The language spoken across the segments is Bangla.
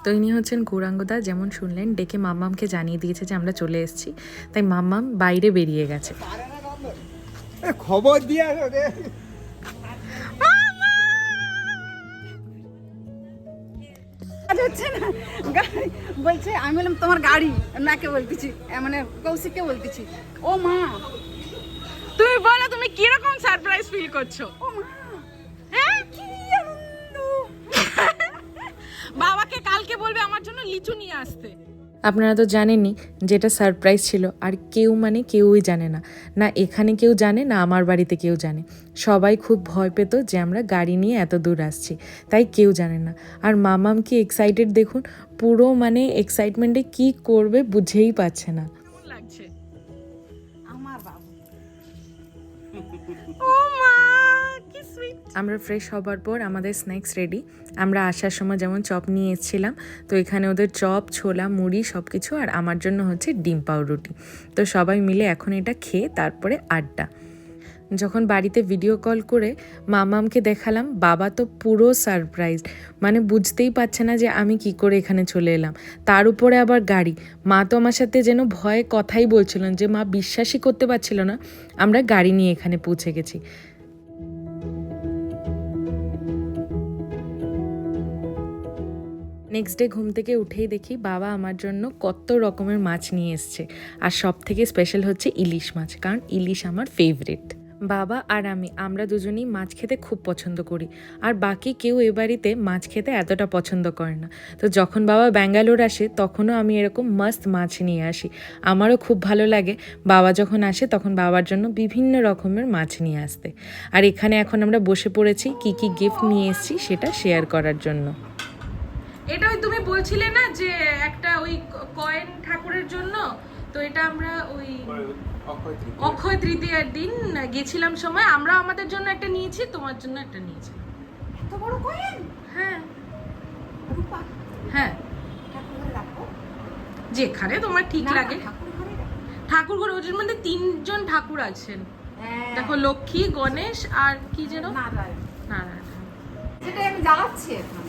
তো ইনি হচ্ছেন গৌরাঙ্গদা, যেমন শুনলেন ডেকে মাম্মামকে জানিয়ে দিয়েছে যে আমরা চলে এসেছি, তাই মাম্মাম বাইরে বেরিয়ে গেছে। খবর দিয়ে হচ্ছে না বলছে, আমি বললাম তোমার গাড়ি নাকে বলতেছি, মানে কৌশিককে বলতেছি। ও মা, তুমি বলো তুমি কিরকম সারপ্রাইজ ফিল করছো? ও মা, হ্যাঁ কি আনন্দ! বাবাকে কালকে বলবে আমার জন্য লিচু নিয়ে আসতে। আপনারা তো জানেনই যেটা সারপ্রাইজ ছিল, আর কেউ মানে কেউই জানে না, না এখানে কেউ জানে না আমার বাড়িতে কেউ জানে। সবাই খুব ভয় পেত যে আমরা গাড়ি নিয়ে এত দূর আসছি, তাই কেউ জানে না। আর মামাম কি এক্সাইটেড দেখুন, পুরো মানে এক্সাইটমেন্টে কি করবে বুঝেই পাচ্ছে না। কেমন লাগছে? আমার বাবু, ও মা কি সুইট। আমরা ফ্রেশ হবার পর আমাদের স্ন্যাক্স রেডি। আমরা আসার সময় যেমন চপ নিয়ে এসেছিলাম, তো এখানে ওদের চপ, ছোলা, মুড়ি সব কিছু, আর আমার জন্য হচ্ছে ডিম পাউরুটি। তো সবাই মিলে এখন এটা খেয়ে তারপরে আড্ডা। যখন বাড়িতে ভিডিও কল করে মামামকে দেখালাম, বাবা তো পুরো সারপ্রাইজ, মানে বুঝতেই পারছে না যে আমি কি করে এখানে চলে এলাম। তার উপরে আবার গাড়ি। মা তো আমার সাথে যেন ভয়ে কথাই বলছিলেন, যে মা বিশ্বাসই করতে পারছিল না আমরা গাড়ি নিয়ে এখানে পৌঁছে গেছি। নেক্সট ডে ঘুম থেকে উঠেই দেখি বাবা আমার জন্য কত রকমের মাছ নিয়ে এসছে, আর সব থেকে স্পেশাল হচ্ছে ইলিশ মাছ, কারণ ইলিশ আমার ফেভারিট। বাবা আর আমরা দুজনেই মাছ খেতে খুব পছন্দ করি, আর বাকি কেউ এ বাড়িতে মাছ খেতে এতটা পছন্দ করে না। তো যখন বাবা ব্যাঙ্গালোর আসে তখনও আমি এরকম মাস্ত মাছ নিয়ে আসি। আমারও খুব ভালো লাগে বাবা যখন আসে তখন বাবার জন্য বিভিন্ন রকমের মাছ নিয়ে আসতে। আর এখানে এখন আমরা বসে পড়েছি কি কি গিফট নিয়ে এসেছি সেটা শেয়ার করার জন্য। এটা ওই তুমি বলছিলে না যে একটা ওই কয়েন ঠাকুরের জন্য, তো এটা আমরা ওই অক্ষয় তৃতীয়ার দিন গেছিলাম সময় আমরা আমাদের জন্য একটা নিয়েছি, তোমার জন্য একটা নিয়েছি। এত বড় কয়েন! হ্যাঁ রূপা, হ্যাঁ, ঠাকুর ঘরে রাখো। যেখানে তোমার ঠিক না, লাগে। ঠাকুর ঘরে রাখো। ঠাকুর ঘরে ওদের মধ্যে 3জন ঠাকুর আছেন, হ্যাঁ, দেখো লক্ষ্মী, গণেশ আর কি যেন নারায়ণ। নারায়ণ। সেটাই আমি জ্বালাচ্ছি এখন।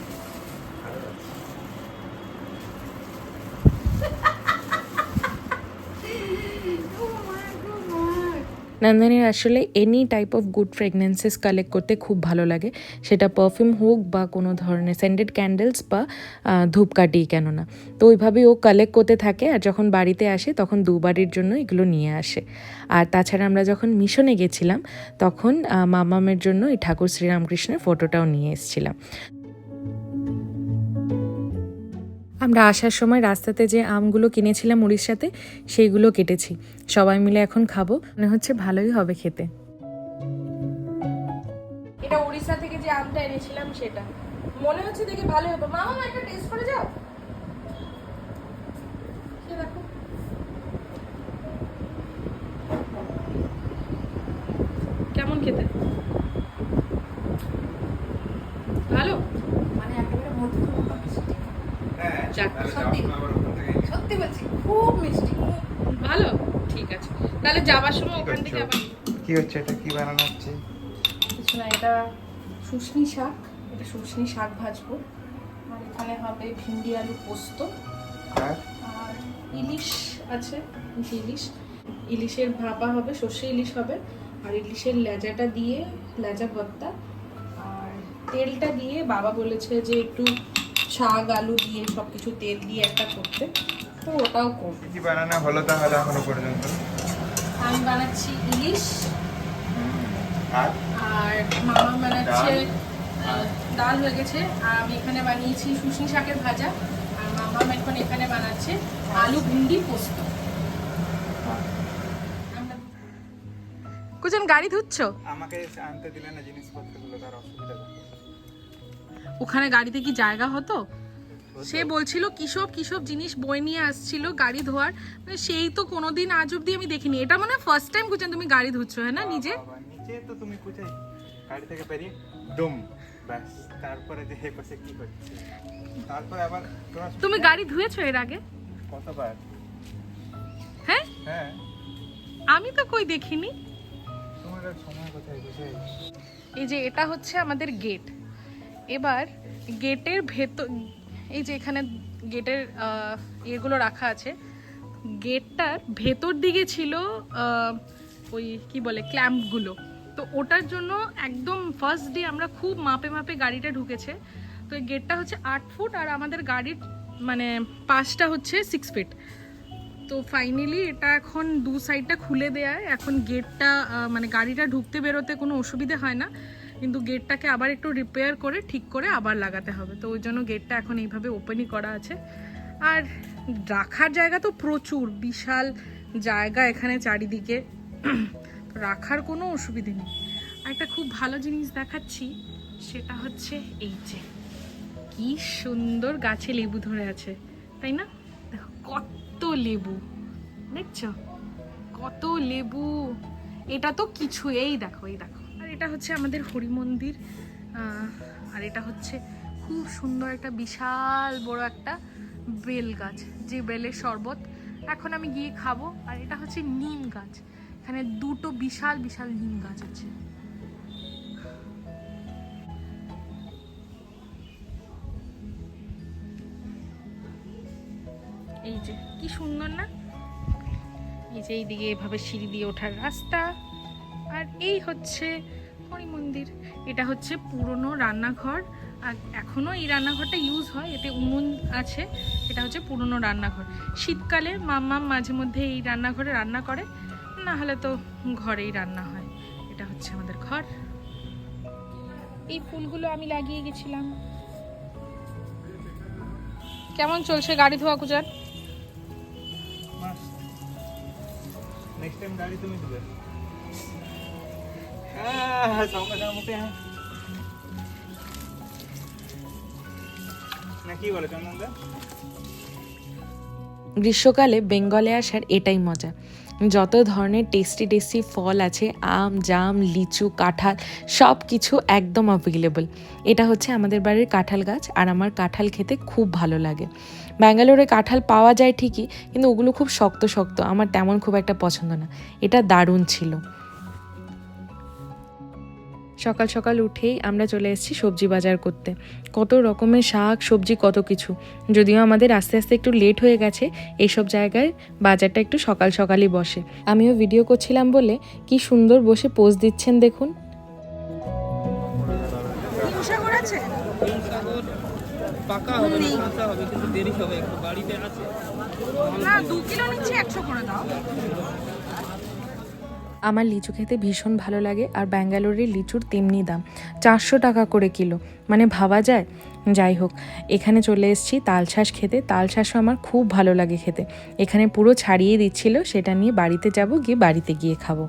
নন্দিনীর আসলে any type of good fragrances collect করতে খুব ভালো লাগে, সেটা পারফিউম হোক বা কোনো ধরনের সেন্টেড ক্যান্ডেলস বা ধূপকাঠি, কেন না। তো ওইভাবেই ও কালেক্ট করতে থাকে, আর যখন বাড়িতে আসে তখন দুবারের জন্য এগুলো নিয়ে আসে। আর তাছাড়া আমরা যখন মিশনে গেছিলাম তখন মামামের জন্য এই ঠাকুর শ্রীরামকৃষ্ণের ফটোটাও নিয়ে এসেছিলাম। আমরা আসার সময় রাস্তাতে যে আমগুলো কিনেছিলাম উড়িষ্যাতে, সেইগুলো কেটেছি, সবাই মিলে এখন খাবো, মনে হচ্ছে ভালোই হবে খেতে। এটা উড়িষ্যা থেকে যে আমটা এনেছিলাম সেটা মনে হচ্ছে দেখে ভালোই হবে। মামা একটা টেস্ট করে যাও, দেখো কেমন খেতে, ভালো মানে একেবারে মধুর মতো মিষ্টি। সত্যি বলছি, খুব মিষ্টি, খুব ভালো। ঠিক আছে, তাহলে যাবার সময় ওখান থেকে আবার কি হচ্ছে, এটা কি বানানো হচ্ছে? কিছু না, এটা শুশনি শাক, এটা শুশনি শাক ভাজবো, আর এখানে হবে ভিন্ডি আলু পোস্ত, আর আর ইলিশ আছে, ইলিশের ভাপা হবে, সর্ষে ইলিশ হবে, আর ইলিশের লেজাটা দিয়ে লেজা ভর্তা, আর তেলটা দিয়ে বাবা বলেছে যে একটু শাক আলু দিয়ে সবকিছু তেল দিয়ে একটা করতে, তো ওটাও করবো। কি বানানো হলো তাহলে এখনো পর্যন্ত? আমি বানাচ্ছি ইলিশ, আর আর মামা বানাচ্ছে ডাল হয়ে গেছে, আর আমি এখানে বানিয়েছি শুশনি শাকের ভাজা, আর মামা এখন এখানে বানাচ্ছে আলু ভিন্ডি পোস্ত। কুজন গাড়ি ধুচ্ছ? আমাকে আনতে দিলে না জিনিসপত্রগুলো, তার অসুবিধা হবে। ওখানে গাড়িতে কি জায়গা হতো? সে বলছিল কিসব কিসব জিনিস বই নিয়ে আসছিল গাড়ি ধোয়ার, মানে সেই তো কোনোদিন আজ অব্দি আমি দেখিনি। এটা মানে ফার্স্ট টাইম কুজন তুমি গাড়ি ধুচ্ছ, হ্যাঁ না? নিজে নিচে তো তুমি কোথায় গাড়ি থেকে বেরিয়ে ডুম, ব্যাস। তারপরে যে হে পাশে কি করছে, তারপরে আবার তুমি গাড়ি ধুয়েছো এর আগে? কতবার? হ্যাঁ, হ্যাঁ, আমি তো কই দেখিনি। তোমার করার সময় কোথায় বুঝাই? এই যে এটা হচ্ছে আমাদের গেট। এবার গেটের ভেতর এই যে এখানে গেটের এগুলো রাখা আছে, গেটটার ভেতর দিকে ছিল ওই কি বলে ক্ল্যাম্পগুলো। তো ওটার জন্য একদম ফার্স্ট ডে আমরা খুব মাপে মাপে গাড়িটা ঢুকেছে। তো এই গেটটা হচ্ছে 8 ফুট আর আমাদের গাড়ির মানে পাশটা হচ্ছে 6 ফিট। তো ফাইনালি এটা এখন দু সাইডটা খুলে দেয়, এখন গেটটা মানে গাড়িটা ঢুকতে বেরোতে কোনো অসুবিধে হয় না, কিন্তু গেটটাকে আবার একটু রিপেয়ার করে ঠিক করে আবার লাগাতে হবে। তো ওই জন্য গেটটা এখন এইভাবে ওপেনই করা আছে। আর রাখার জায়গা তো প্রচুর, বিশাল জায়গা এখানে চারিদিকে, রাখার কোনো অসুবিধে নেই। আর একটা খুব ভালো জিনিস দেখাচ্ছি, সেটা হচ্ছে এই যে কি সুন্দর গাছে লেবু ধরে আছে, তাই না? দেখো কত লেবু, দেখছো কত লেবু। এটা তো কিছু, এই দেখো এই দেখো। আর এটা হচ্ছে আমাদের হরি মন্দির। আর এটা হচ্ছে খুব সুন্দর একটা বিশাল বড় একটা বেল গাছ, যে বেলের শরবত এখন আমি গিয়ে খাবো। আর এটা হচ্ছে নিম গাছ, এখানে দুটো বিশাল বিশাল নিম গাছ আছে। এই যে কি সুন্দর না? এই যে এইদিকে এভাবে সিঁড়ি দিয়ে ওঠার রাস্তা। আর এই হচ্ছে হরি মন্দির। এটা হচ্ছে পুরনো রান্নাঘর, আর এখনো এই রান্নাঘরটা ইউজ হয়, এতে উনুন আছে। এটা হচ্ছে পুরনো রান্নাঘর। শীতকালে মাম্মা মাঝে মধ্যে এই রান্নাঘরে রান্না করে, না হলে তো ঘরেই রান্না হয়। এটা হচ্ছে আমাদের ঘর। এই ফুলগুলো আমি লাগিয়ে গেছিলাম। কেমন চলছে গাড়ি ধোয়া কুজার? নেক্সট টাইম গাড়ি তুমি দিবে। সঙ্গে সঙ্গে মুখে না কি বলে চন্দনদা? গ্রীষ্মকালে বেঙ্গলে আসার এটাই মজা। যত ধরনের টেস্টি টেস্টি ফল আছে, আম, জাম, লিচু, কাঁঠাল, সব কিছু একদম অ্যাভেলেবল। এটা হচ্ছে আমাদের বাড়ির কাঁঠাল গাছ, আর আমার কাঁঠাল খেতে খুব ভালো লাগে। ব্যাঙ্গালোরে কাঁঠাল পাওয়া যায় ঠিকই, কিন্তু ওগুলো খুব শক্ত শক্ত, আমার তেমন খুব একটা পছন্দ না। এটা দারুণ ছিল। সকাল সকাল উঠেই আমরা চলে এসেছি সবজি বাজার করতে। কত রকমের শাক সবজি, কত কিছু। যদিও আমাদের আস্তে আস্তে একটু লেট হয়ে গেছে, এইসব জায়গায় বাজারটা একটু সকাল সকালই বসে। আমিও ভিডিও করছিলাম বলে কি সুন্দর বসে পোজ দিচ্ছেন দেখুন। পাকা হবে না, কাঁচা হবে, কিন্তু দেরি হবে একটু, গাড়িতে আছে না 2 কিলো নিচ্ছি, 100 করে দাও। আমার লিচু খেতে ভীষণ ভালো লাগে, আর ব্যাঙ্গালোরের লিচুর তেমনি দাম, 400 টাকা করে কিলো, মানে ভাবা যায়। যাই হোক, এখানে চলে এসেছি তালশাঁস খেতে। তালশাঁসও আমার খুব ভালো লাগে খেতে। এখানে পুরো ছাড়িয়ে দিচ্ছিল, সেটা নিয়ে বাড়িতে যাব, গিয়ে বাড়িতে গিয়ে খাবো।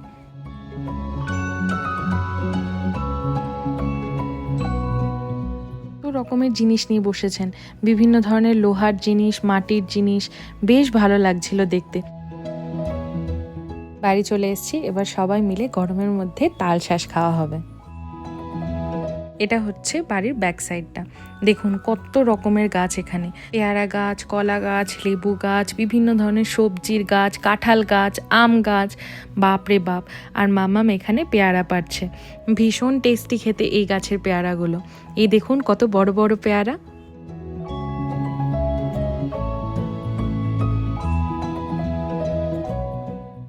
রকমের জিনিস নিয়ে বসেছেন, বিভিন্ন ধরনের লোহার জিনিস, মাটির জিনিস, বেশ ভালো লাগছিল দেখতে। বাড়ি চলে এসেছি, এবার সবাই মিলে গরমের মধ্যে তালশাঁস খাওয়া হবে। এটা হচ্ছে বাড়ির ব্যাক সাইডটা। দেখুন কত রকমের গাছ এখানে, পেয়ারা গাছ, কলা গাছ, লেবু গাছ, বিভিন্ন ধরনের সবজির গাছ, কাঁঠাল গাছ, আম গাছ, বাপরে বাপ। আর মাম্মাম এখানে পেয়ারা পাড়ছে, ভীষণ টেস্টি খেতে এই গাছের পেয়ারাগুলো। এই দেখুন কত বড় বড় পেয়ারা।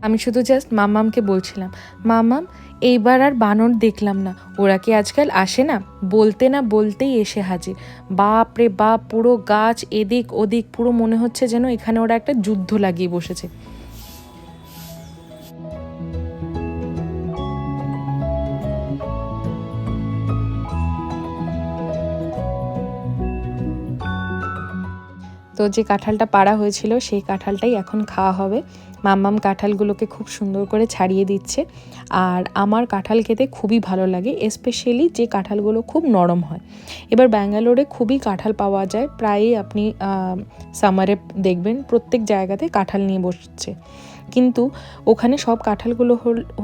আমি শুধু জাস্ট মাম্মামকে বলছিলাম, মাম্মাম এইবার আর বানর দেখলাম না, ওরা কি আজকাল আসে না? বলতে না বলতেই এসে হাজির। বাপ রে বাপ, পুরো গাছ এদিক ওদিক, পুরো মনে হচ্ছে যেন এখানে ওরা একটা যুদ্ধ লাগিয়ে বসেছে। তো যে কাঁঠালটা পাড়া হয়েছিল সেই কাঁঠালটাই এখন খাওয়া হবে। মাম্মাম কাঁঠালগুলোকে খুব সুন্দর করে ছাড়িয়ে দিচ্ছে। আর আমার কাঁঠাল খেতে খুবই ভালো লাগে, স্পেশালি যে কাঁঠালগুলো খুব নরম হয়। এবার ব্যাঙ্গালোরে খুবই কাঁঠাল পাওয়া যায়, প্রায়ই আপনি সামারে দেখবেন প্রত্যেক জায়গাতে কাঁঠাল নিয়ে বসছে, কিন্তু ওখানে সব কাঁঠালগুলো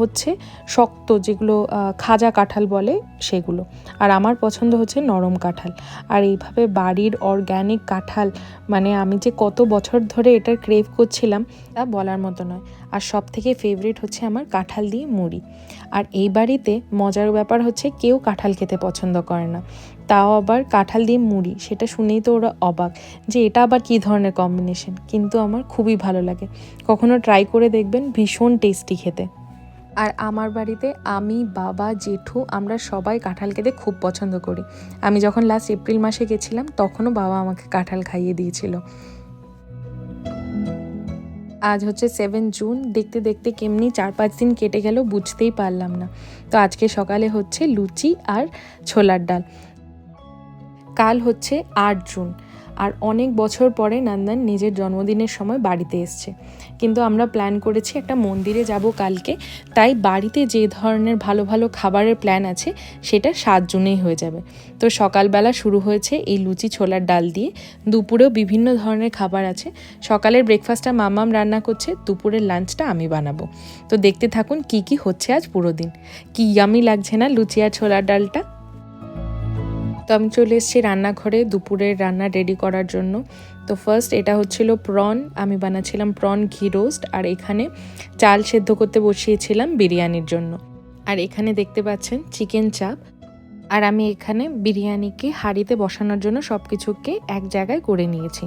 হচ্ছে শক্ত, যেগুলো খাজা কাঁঠাল বলে সেগুলো। আর আমার পছন্দ হচ্ছে নরম কাঁঠাল। আর এইভাবে বাড়ির অর্গ্যানিক কাঁঠাল, মানে আমি যে কত বছর ধরে এটার ক্রেভ করছিলাম তা বলার মতো নয়। আর সব থেকে ফেভারিট হচ্ছে আমার কাঁঠাল দিয়ে মুড়ি। আর এই বাড়িতে মজার ব্যাপার হচ্ছে কেউ কাঁঠাল খেতে পছন্দ করে না, তাও আবার কাঁঠাল দিয়ে মুড়ি, সেটা শুনেই তো ওরা অবাক যে এটা আবার কী ধরনের কম্বিনেশন, কিন্তু আমার খুবই ভালো লাগে। কখনো ট্রাই করে দেখবেন, ভীষণ টেস্টি খেতে। আর আমার বাড়িতে আমি, বাবা, জেঠু আমরা সবাই কাঁঠাল খেতে খুব পছন্দ করি। আমি যখন লাস্ট এপ্রিল মাসে গেছিলাম তখনও বাবা আমাকে কাঁঠাল খাইয়ে দিয়েছিল। আজ হচ্ছে 7 জুন, দেখতে দেখতে কেমনি 4-5 দিন কেটে গেল বুঝতেই পারলাম না। তো আজকে সকালে হচ্ছে লুচি আর ছোলার ডাল। কাল হচ্ছে 8 জুন, আর অনেক বছর পরে নন্দন নিজের জন্মদিনের সময় বাড়িতে এসছে। কিন্তু আমরা প্ল্যান করেছি একটা মন্দিরে যাব কালকে, তাই বাড়িতে যে ধরনের ভালো ভালো খাবারের প্ল্যান আছে সেটা 7 জুনেই হয়ে যাবে। তো সকালবেলা শুরু হয়েছে এই লুচি ছোলার ডাল দিয়ে, দুপুরেও বিভিন্ন ধরনের খাবার আছে। সকালের ব্রেকফাস্টটা মামাম রান্না করছে, দুপুরের লাঞ্চটা আমি বানাবো। তো দেখতে থাকুন কি কি হচ্ছে আজ পুরো দিন। কি ইয়ামি লাগছে না লুচি আর ছোলার ডালটা? তো আমি চলে এসেছি রান্নাঘরে দুপুরের রান্না রেডি করার জন্য। তো ফার্স্ট এটা হচ্ছিল প্রন, আমি বানাচ্ছিলাম প্রন ঘি রোস্ট, আর এখানে চাল সেদ্ধ করতে বসিয়েছিলাম বিরিয়ানির জন্য। আর এখানে দেখতে পাচ্ছেন চিকেন চাপ। আর আমি এখানে বিরিয়ানিকে হাঁড়িতে বসানোর জন্য সব কিছুকে এক জায়গায় করে নিয়েছি।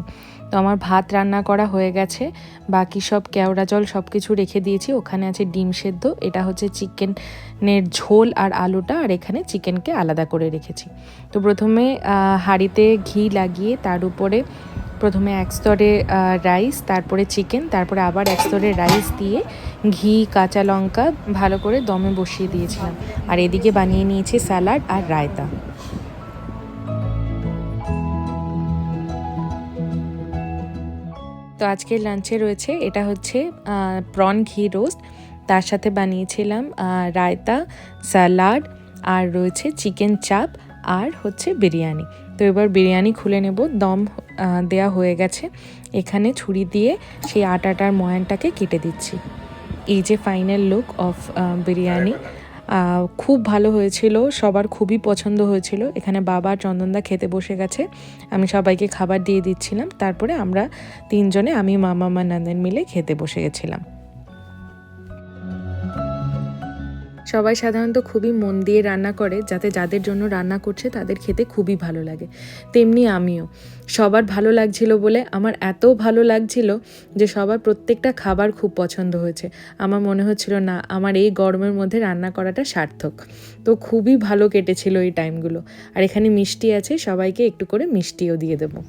তো আমার ভাত রান্না করা হয়ে গেছে, বাকি সব কেওড়া জল সব কিছু রেখে দিয়েছি। ওখানে আছে ডিম সেদ্ধ, এটা হচ্ছে চিকেনের ঝোল আর আলুটা, আর এখানে চিকেনকে আলাদা করে রেখেছি। তো প্রথমে হাঁড়িতে ঘি লাগিয়ে তার উপরে প্রথমে এক স্তরে রাইস, তারপরে চিকেন, তারপরে আবার এক স্তরে রাইস দিয়ে ঘি কাঁচা লঙ্কা ভালো করে দমে বসিয়ে দিয়েছিলাম। আর এদিকে বানিয়ে নিয়েছি স্যালাড আর রায়তা। তো আজকের লাঞ্চে রয়েছে এটা হচ্ছে প্রন ঘি রোস্ট, তার সাথে বানিয়েছিলাম রায়তা, স্যালাড, আর রয়েছে চিকেন চাপ, আর হচ্ছে বিরিয়ানি। তো এবার বিরিয়ানি খুলে নেব, দম দেয়া হয়ে গেছে। এখানে ছুরি দিয়ে সেই আটাটার ময়ানটাকে কেটে দিচ্ছি। এই যে ফাইনাল লুক অফ বিরিয়ানি, খুব ভালো হয়েছিল, সবার খুবই পছন্দ হয়েছিল। এখানে বাবা চন্দনদা খেতে বসে গেছে, আমি সবাইকে খাবার দিয়ে দিচ্ছিলাম। তারপরে আমরা 3 জনে, আমি, মামা, নন্দন মিলে খেতে বসে গেছিলাম। সবাই সাধারণত খুবই মন দিয়ে রান্না করে, যাতে যাদের জন্য রান্না করছে তাদের খেতে খুবই ভালো লাগে। তেমনি আমিও, সবার ভালো লাগছিল বলে আমার এত ভালো লাগছিল যে সবার প্রত্যেকটা খাবার খুব পছন্দ হয়েছে। আমার মনে হচ্ছিল না, আমার এই গরমের মধ্যে রান্না করাটা সার্থক। তো খুবই ভালো কেটেছিল এই টাইমগুলো। আর এখানে মিষ্টি আছে, সবাইকে একটু করে মিষ্টিও দিয়ে দেবো।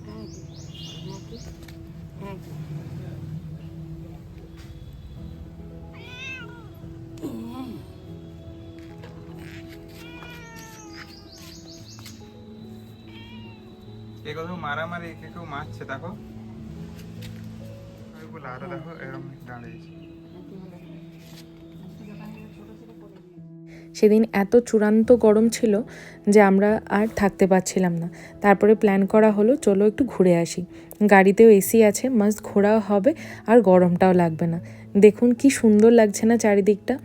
এগুলো মারামারি কেউ মারছে, দেখো আরো দেখো এরকম দাঁড়িয়েছে। সেদিন এত চূড়ান্ত গরম ছিল যে আমরা আর থাকতে পারছিলাম না। তারপরে প্ল্যান করা হলো চলো একটু ঘুরে আসি। গাড়িতেও এসি আছে, মাস্ট ঘোরাও হবে আর গরমটাও লাগবে না। দেখুন কি সুন্দর লাগছে না চারিদিকটা।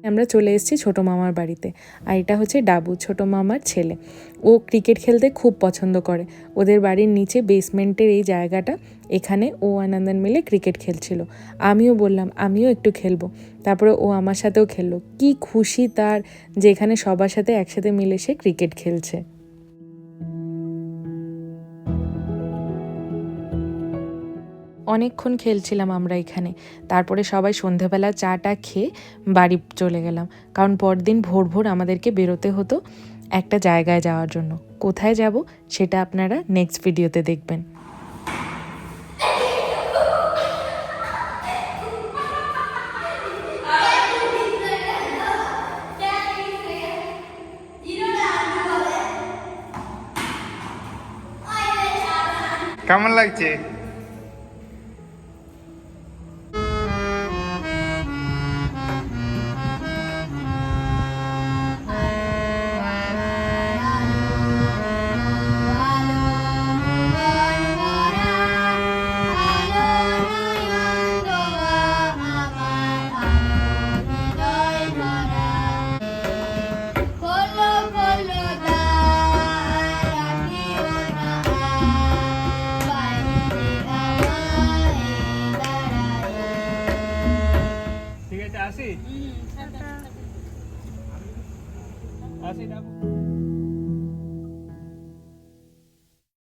আমরা চলে এসেছি ছোটো মামার বাড়িতে। আর এটা হচ্ছে ডাবু, ছোটো মামার ছেলে। ও ক্রিকেট খেলতে খুব পছন্দ করে। ওদের বাড়ির নিচে বেসমেন্টের এই জায়গাটা, এখানে ও আনন্দন মিলে ক্রিকেট খেলছিল। আমিও বললাম আমিও একটু খেলবো। তারপরে ও আমার সাথেও খেললো। কি খুশি তার যে এখানে সবার সাথে একসাথে মিলে সে ক্রিকেট খেলছে। অনেকক্ষণ খেলছিলাম আমরা এখানে। তারপরে সবাই সন্ধেবেলা চাটা খেয়ে বাড়ি চলে গেলাম, কারণ পরদিন ভোর ভোর আমাদেরকে বেরোতে হতো একটা জায়গায় যাওয়ার জন্য। কোথায় যাব সেটা আপনারা নেক্সট ভিডিওতে দেখবেন। কেমন লাগছে? আসি আসি